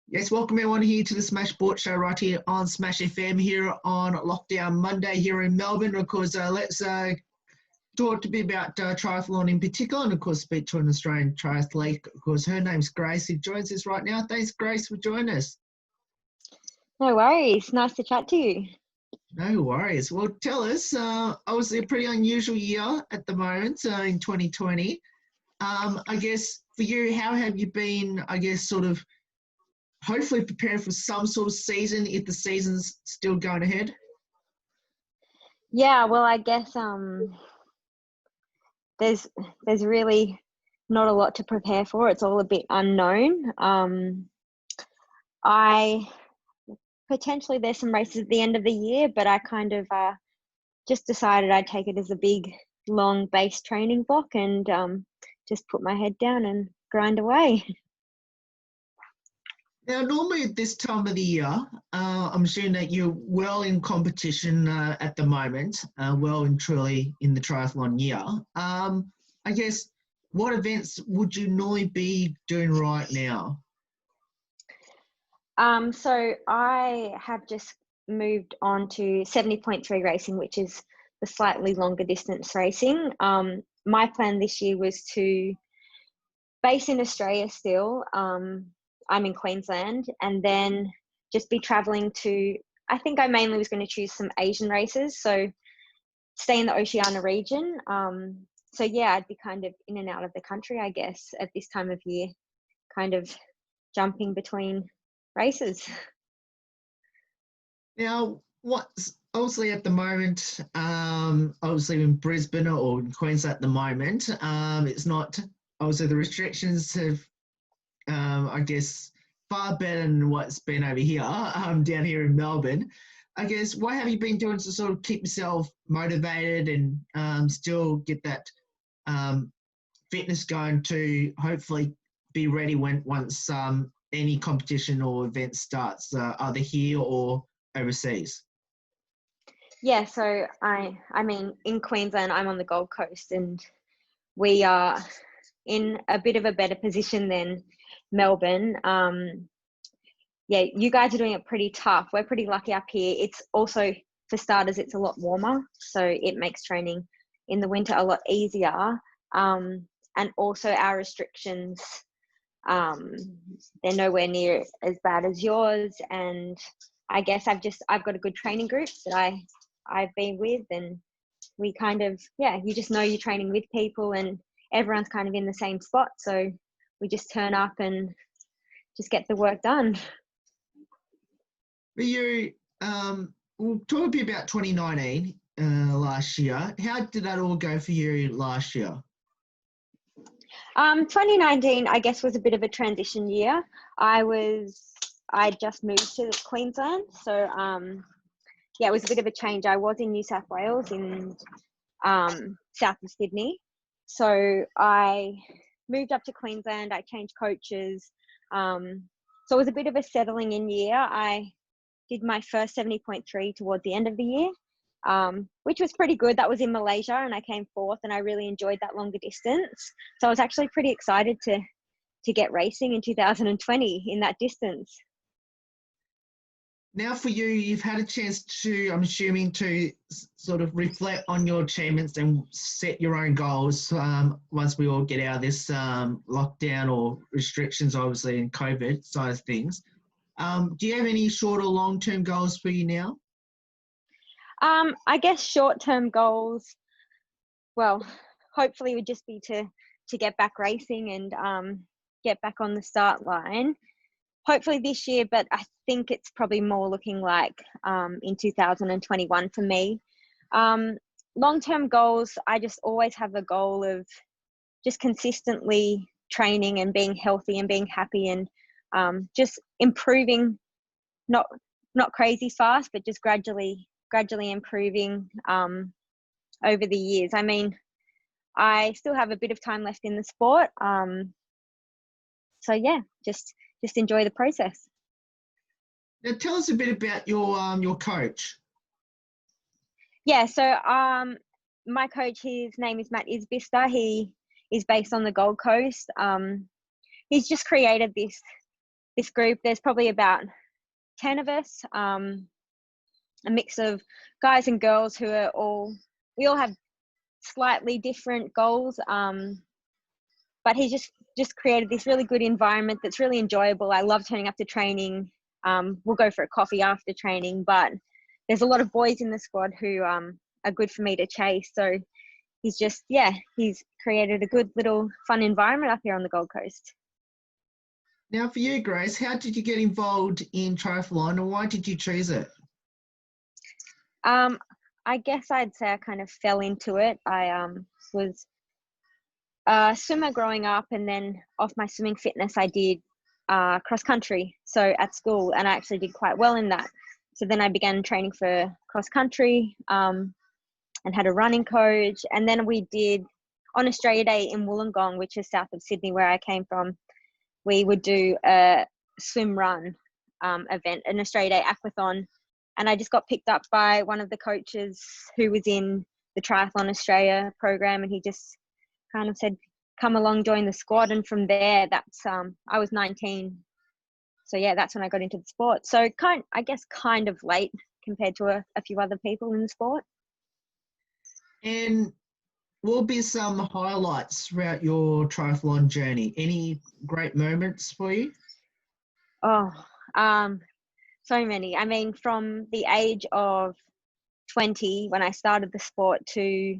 Yes, welcome everyone here to the Smash Sport Show right here on Smash FM here on Lockdown Monday here in Melbourne. Of course, let's talk a bit about triathlon in particular and, of course, speak to an Australian triathlete. Of course, her name's Grace, who joins us right now. Thanks, Grace, for joining us. No worries. Nice to chat to you. No worries. Well, tell us, obviously a pretty unusual year at the moment in 2020. I guess for you, how have you been, sort of hopefully preparing for some sort of season if the season's still going ahead? Yeah, well, I guess there's really not a lot to prepare for. It's all a bit unknown. I potentially there's some races at the end of the year, but I kind of just decided I'd take it as a big, long base training block and just put my head down and grind away. Now, normally at this time of the year, I'm assuming that you're well in competition at the moment, well and truly in the triathlon year. I guess, what events would you normally be doing right now? So I have just moved on to 70.3 racing, which is the slightly longer distance racing. My plan this year was to base in Australia still. I'm in Queensland, and then just be traveling to, I think I mainly was going to choose some Asian races, so stay in the Oceania region. So yeah, I'd be kind of in and out of the country, I guess, at this time of year, kind of jumping between races. Now, what's obviously at the moment, obviously in Brisbane or in Queensland at the moment, it's not, obviously the restrictions have, I guess, far better than what's been over here, down here in Melbourne. I guess, what have you been doing to sort of keep yourself motivated and still get that fitness going to hopefully be ready once any competition or event starts, either here or overseas? Yeah, so I mean, in Queensland, I'm on the Gold Coast, and we are in a bit of a better position than Melbourne. Yeah, you guys are doing it pretty tough. We're pretty lucky up here. It's also, for starters, it's a lot warmer, so it makes training in the winter a lot easier. And also our restrictions, they're nowhere near as bad as yours. And I guess I've got a good training group that I've been with, and we kind of, yeah, you just know you're training with people and everyone's kind of in the same spot. So we just turn up and just get the work done. For you, we'll talk a bit about 2019 last year. How did that all go for you last year? 2019, I guess, was a bit of a transition year. I just moved to Queensland, so yeah, it was a bit of a change. I was in New South Wales, in south of Sydney, so I moved up to Queensland. I changed coaches, so it was a bit of a settling in year. I did my first 70.3 toward the end of the year, which was pretty good. That was in Malaysia, and I came fourth, and I really enjoyed that longer distance. So I was actually pretty excited to get racing in 2020 in that distance. Now for you, you've had a chance to, I'm assuming, to sort of reflect on your achievements and set your own goals once we all get out of this lockdown or restrictions, obviously, in COVID side of things. Do you have any short or long-term goals for you now? I guess short-term goals, well, hopefully would just be to get back racing and get back on the start line. Hopefully this year, but I think it's probably more looking like in 2021 for me. Long-term goals, I just always have a goal of just consistently training and being healthy and being happy and just improving, not crazy fast, but just gradually improving over the years. I mean, I still have a bit of time left in the sport. So yeah, just enjoy the process. Now tell us a bit about your coach. Yeah, so my coach, his name is Matt Isbister. He is based on the Gold Coast. He's just created this group, there's probably about 10 of us, a mix of guys and girls who are we all have slightly different goals. But he just created this really good environment that's really enjoyable. I love turning up to training. We'll go for a coffee after training, but there's a lot of boys in the squad who are good for me to chase. So he's created a good little fun environment up here on the Gold Coast. Now for you, Grace, how did you get involved in triathlon and why did you choose it? I guess I'd say I kind of fell into it. I was a swimmer growing up, and then off my swimming fitness, I did cross country. So at school, and I actually did quite well in that. So then I began training for cross country and had a running coach. And then we did on Australia Day in Wollongong, which is south of Sydney, where I came from. We would do a swim run event, an Australia Day aquathon. And I just got picked up by one of the coaches who was in the Triathlon Australia program. And he just kind of said, come along, join the squad. And from there, I was 19. So yeah, that's when I got into the sport. So kind of late compared to a few other people in the sport. And what will be some highlights throughout your triathlon journey? Any great moments for you? Oh, so many. I mean, from the age of 20, when I started the sport, to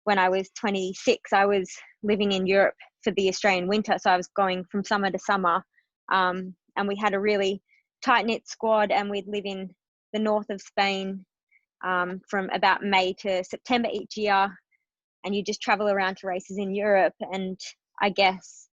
when I was 26, I was living in Europe for the Australian winter. So I was going from summer to summer. And we had a really tight-knit squad, and we'd live in the north of Spain from about May to September each year. And you just travel around to races in Europe. And I guess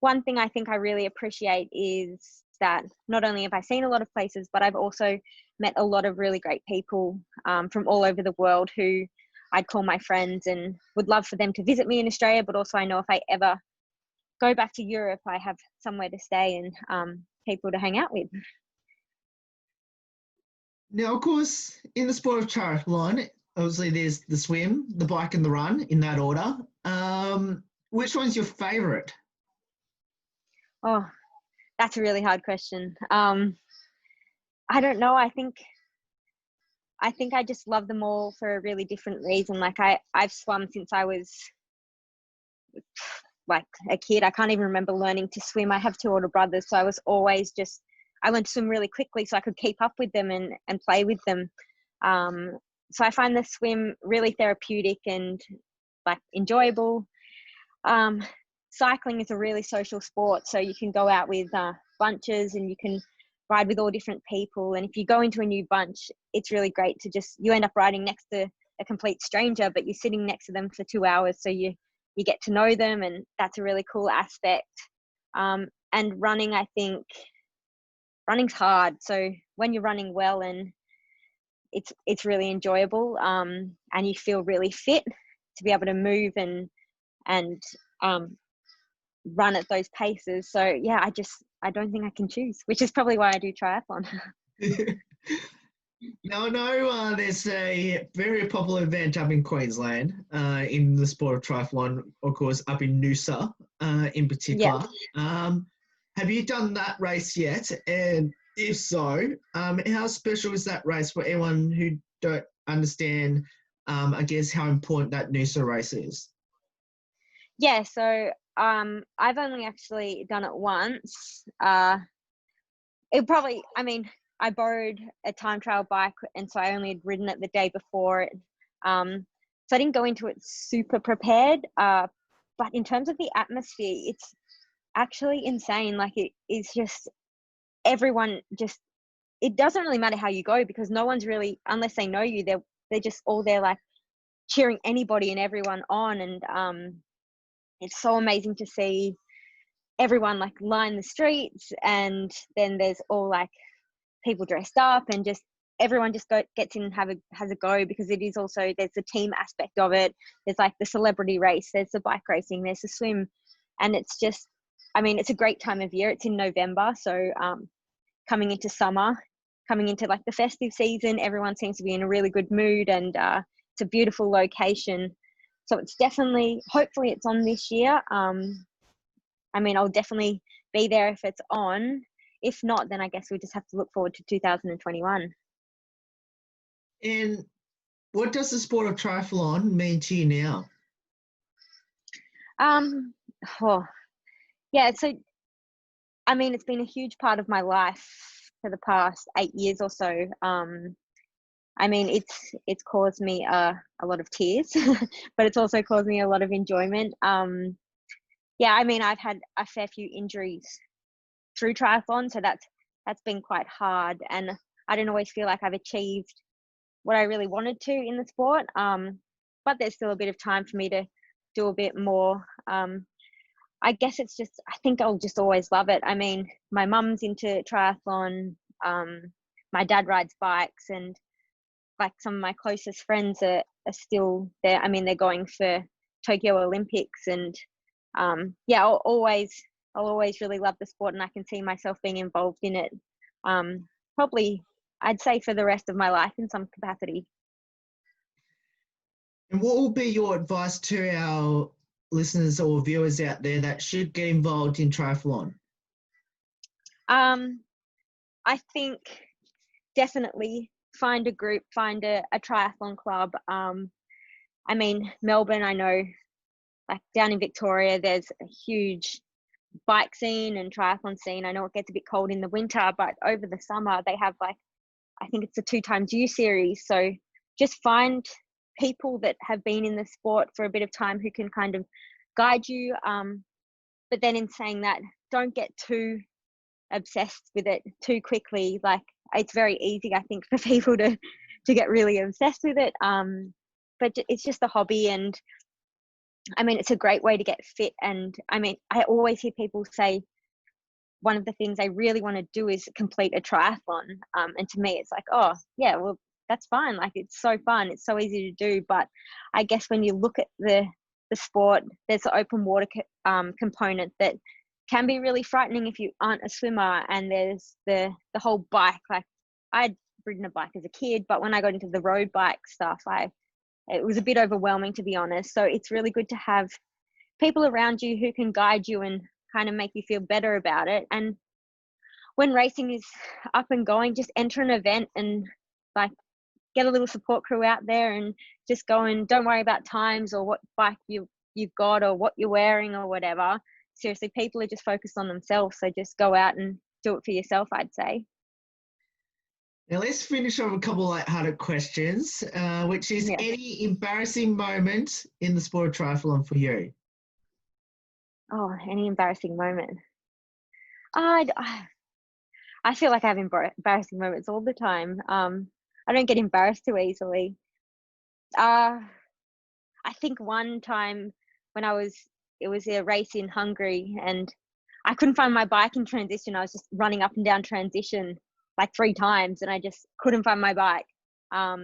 one thing I think I really appreciate is that not only have I seen a lot of places, but I've also met a lot of really great people from all over the world who I'd call my friends, and would love for them to visit me in Australia. But also I know if I ever go back to Europe, I have somewhere to stay and people to hang out with. Now, of course, in the sport of triathlon, obviously there's the swim, the bike and the run in that order. Which one's your favourite? Oh, that's a really hard question. I don't know. I think I just love them all for a really different reason. Like I've swum since I was like a kid. I can't even remember learning to swim. I have two older brothers, so I was always I learned to swim really quickly so I could keep up with them and play with them. So I find the swim really therapeutic and like enjoyable. Cycling is a really social sport, so you can go out with bunches and you can ride with all different people. And if you go into a new bunch, it's really great to you end up riding next to a complete stranger, but you're sitting next to them for 2 hours, so you get to know them, and that's a really cool aspect. And running, I think running's hard, so when you're running well, and it's really enjoyable, and you feel really fit to be able to move and run at those paces. So yeah, I don't think I can choose, which is probably why I do triathlon. Now, I know there's a very popular event up in Queensland in the sport of triathlon, of course, up in Noosa in particular. Yeah. Have you done that race yet? And if so, how special is that race for anyone who don't understand, I guess, how important that Noosa race is? Yeah, so I've only actually done it once. I borrowed a time trial bike, and so I only had ridden it the day before it. So I didn't go into it super prepared. But in terms of the atmosphere, it's actually insane. Like it is just everyone it doesn't really matter how you go, because no one's really, unless they know you, they're just all there like cheering anybody and everyone on. And it's so amazing to see everyone like line the streets, and then there's all like people dressed up, and just everyone just gets in and has a go, because it is also, there's the team aspect of it. There's like the celebrity race, there's the bike racing, there's the swim, and it's just, I mean, it's a great time of year. It's in November, so coming into summer, coming into like the festive season, everyone seems to be in a really good mood, and it's a beautiful location. So it's definitely, hopefully it's on this year. I mean, I'll definitely be there if it's on. If not, then I guess we just have to look forward to 2021. And what does the sport of triathlon mean to you now? Oh, yeah, so I mean, it's been a huge part of my life for the past 8 years or so. I mean, it's caused me a lot of tears, but it's also caused me a lot of enjoyment. Yeah, I mean, I've had a fair few injuries through triathlon, so that's been quite hard, and I don't always feel like I've achieved what I really wanted to in the sport. But there's still a bit of time for me to do a bit more. I guess it's just, I think I'll just always love it. I mean, my mum's into triathlon. My dad rides bikes, and like some of my closest friends are still there. I mean, they're going for Tokyo Olympics, and yeah, I'll always really love the sport, and I can see myself being involved in it. Probably, I'd say for the rest of my life in some capacity. And what will be your advice to our listeners or viewers out there that should get involved in triathlon? I think definitely find a group, find a triathlon club. I mean, Melbourne, I know, like down in Victoria, there's a huge bike scene and triathlon scene. I know it gets a bit cold in the winter, but over the summer they have, like, I think it's a 2x U series. So just find people that have been in the sport for a bit of time who can kind of guide you. But then in saying that, don't get too obsessed with it too quickly. Like, it's very easy, I think, for people to get really obsessed with it. But it's just a hobby, and I mean, it's a great way to get fit. And I mean, I always hear people say one of the things they really want to do is complete a triathlon. And to me, it's like, oh yeah, well, that's fine. Like, it's so fun. It's so easy to do. But I guess when you look at the sport, there's the open water component that can be really frightening if you aren't a swimmer. And there's the whole bike. Like, I'd ridden a bike as a kid, but when I got into the road bike stuff, it was a bit overwhelming, to be honest. So it's really good to have people around you who can guide you and kind of make you feel better about it. And when racing is up and going, just enter an event and, like, get a little support crew out there and just go, and don't worry about times or what bike you've got or what you're wearing or whatever. Seriously, people are just focused on themselves. So just go out and do it for yourself, I'd say. Now let's finish off a couple of light-hearted questions, which is, Yeah. any embarrassing moment in the sport of triathlon for you? Oh, any embarrassing moment? I feel like I have embarrassing moments all the time. I don't get embarrassed too easily. I think one time when it was a race in Hungary, and I couldn't find my bike in transition. I was just running up and down transition like 3 times, and I just couldn't find my bike. I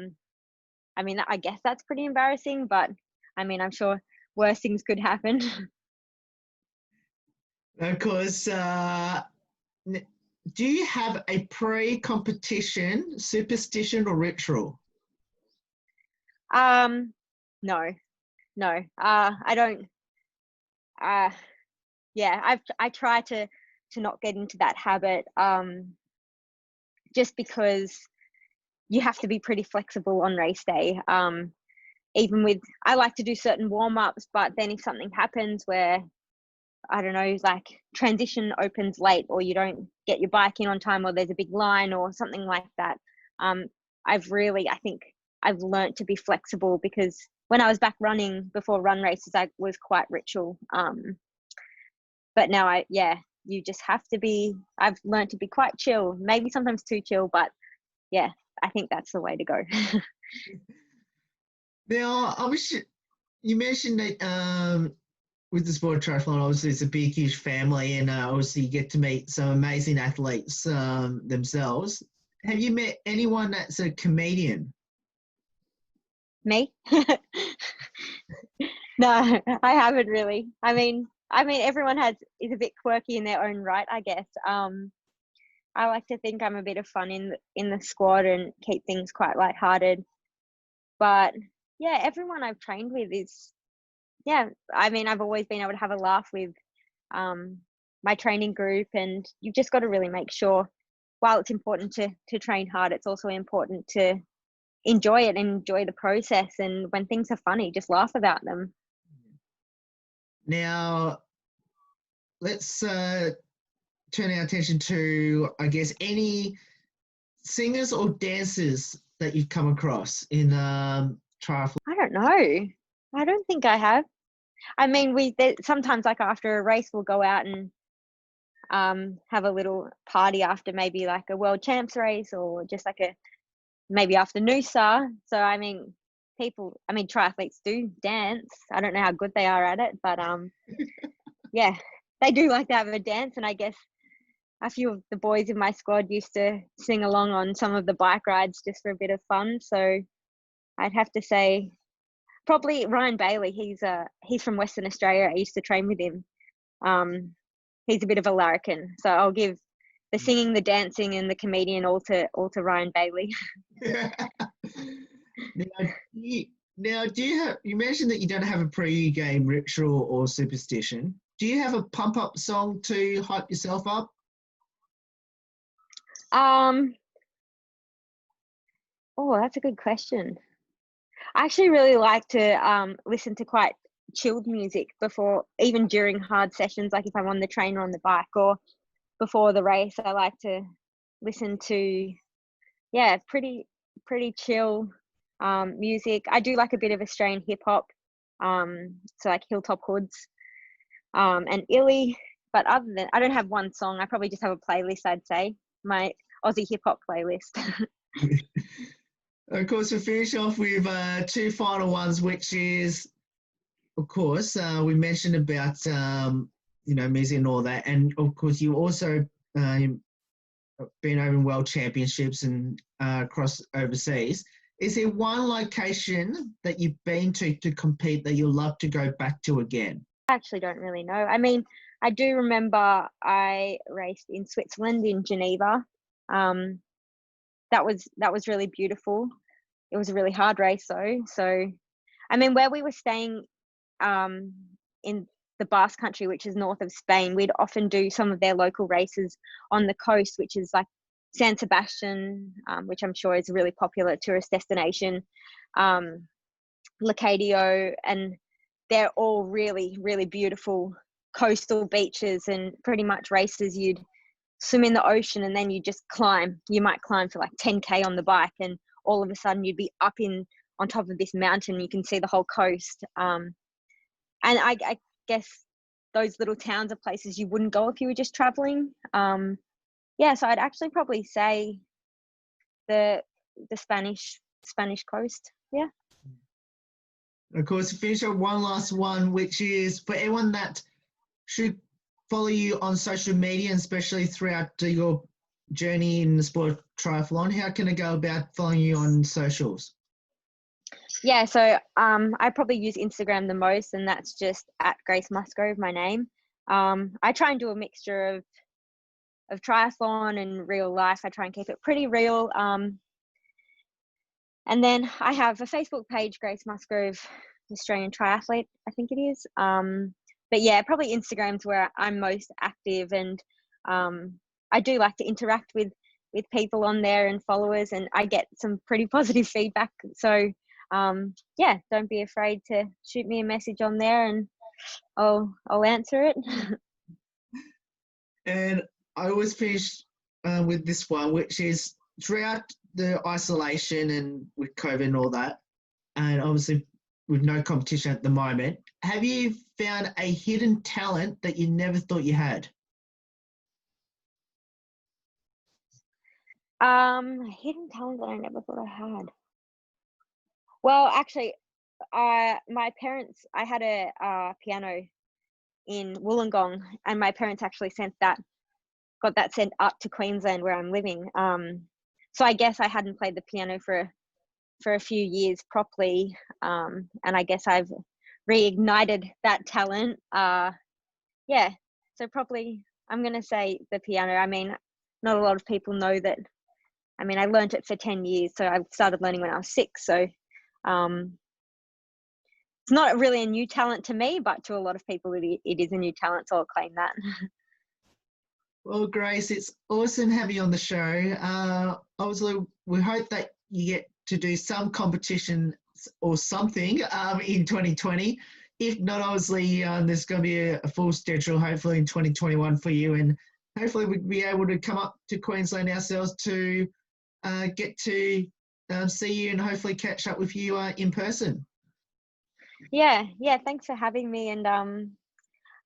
mean, I guess that's pretty embarrassing, but I mean, I'm sure worse things could happen. Of course, do you have a pre-competition superstition or ritual? No. I don't. Yeah, I try to not get into that habit. Just because you have to be pretty flexible on race day. Even with, I like to do certain warm-ups, but then if something happens where, I don't know, like transition opens late, or you don't get your bike in on time, or there's a big line or something like that, I think I've learnt to be flexible, because when I was back running before run races, I was quite ritual. But now you just have to be, I've learnt to be quite chill, maybe sometimes too chill, but yeah, I think that's the way to go. Now, you mentioned that with the sport of triathlon, obviously it's a big, huge family, and obviously you get to meet some amazing athletes themselves. Have you met anyone that's a comedian? Me? No, I haven't really. I mean, everyone is a bit quirky in their own right, I guess. I like to think I'm a bit of fun in the squad and keep things quite lighthearted. But yeah, everyone I've trained with is, yeah, I mean, I've always been able to have a laugh with my training group, and you've just got to really make sure, while it's important to train hard, it's also important to enjoy it and enjoy the process. And when things are funny, just laugh about them. Now, let's turn our attention to, I guess, any singers or dancers that you've come across in triathlon. I don't know. I don't think I have. I mean, sometimes, like after a race, we'll go out and have a little party after maybe like a world champs race, or just like maybe after Noosa. So I mean, triathletes do dance. I don't know how good they are at it, but yeah, they do like to have a dance. And I guess a few of the boys in my squad used to sing along on some of the bike rides just for a bit of fun. So I'd have to say probably Ryan Bailey. He's from Western Australia. I used to train with him. He's a bit of a larrikin, so I'll give the singing, the dancing, and the comedian all to Ryan Bailey. Now, do you have? You mentioned that you don't have a pre-game ritual or superstition. Do you have a pump-up song to hype yourself up? Oh, that's a good question. I actually really like to listen to quite chilled music before, even during hard sessions, like if I'm on the train or on the bike, or before the race. I like to listen to pretty chill music. I do like a bit of Australian hip hop, so like Hilltop Hoods and Illy. But other than, I don't have one song. I probably just have a playlist, I'd say, my Aussie hip hop playlist. Of course, we'll finish off with two final ones, which is, of course, we mentioned about, music and all that. And, of course, you also been over in world championships and across overseas. Is there one location that you've been to compete that you'll love to go back to again? I actually don't really know. I mean, I do remember I raced in Switzerland, in Geneva. That was really beautiful. It was a really hard race though. So, I mean, where we were staying in the Basque Country, which is north of Spain, we'd often do some of their local races on the coast, which is like San Sebastian, which I'm sure is a really popular tourist destination, Leucadio, and they're all really, really beautiful coastal beaches, and pretty much races you'd swim in the ocean and then you just climb. You might climb for like 10K on the bike, and all of a sudden you'd be up on top of this mountain. You can see the whole coast. And I guess those little towns are places you wouldn't go if you were just traveling. So I'd actually probably say the Spanish coast. Yeah. Of course, finish up one last one, which is for everyone that should follow you on social media, and especially throughout your journey in the sport of triathlon. How can I go about following you on socials? Yeah, so I probably use Instagram the most, and that's just at Grace Musgrove, my name. I try and do a mixture of triathlon and real life. I try and keep it pretty real. And then I have a Facebook page, Grace Musgrove, Australian Triathlete, I think it is. But yeah, probably Instagram's where I'm most active, and I do like to interact with people on there and followers, and I get some pretty positive feedback. So don't be afraid to shoot me a message on there, and I'll answer it. And I always finish with this one, which is throughout the isolation and with COVID and all that, and obviously with no competition at the moment, have you found a hidden talent that you never thought you had? Hidden talent that I never thought I had. Well, actually, my parents, I had a piano in Wollongong, and my parents actually got that sent up to Queensland where I'm living. So I guess I hadn't played the piano for a few years properly, and I guess I've reignited that talent. So probably I'm going to say the piano. I mean, not a lot of people know that. I mean, I learned it for 10 years, so I started learning when I was 6. So it's not really a new talent to me, but to a lot of people it is a new talent, so I'll claim that. Well, Grace, it's awesome having you on the show. Obviously, we hope that you get to do some competition or something in 2020. If not, obviously, there's going to be a full schedule, hopefully in 2021 for you, and hopefully we'll be able to come up to Queensland ourselves to get to see you and hopefully catch up with you in person. Yeah, thanks for having me, and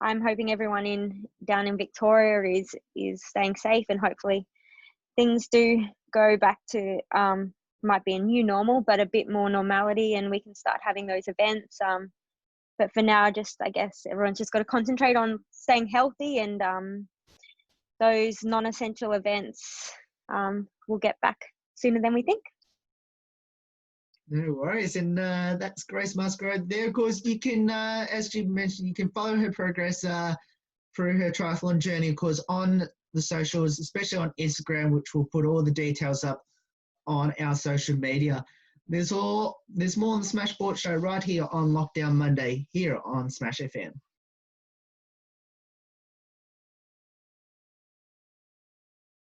I'm hoping everyone down in Victoria is staying safe, and hopefully things do go back to might be a new normal, but a bit more normality, and we can start having those events. But for now, just I guess everyone's just got to concentrate on staying healthy, and those non-essential events will get back sooner than we think. No worries, and that's Grace Musgrove there. Of course, you can, as you mentioned, you can follow her progress through her triathlon journey, of course, on the socials, especially on Instagram, which we'll put all the details up on our social media. There's more on the Smash Sports Show right here on Lockdown Monday here on Smash FM.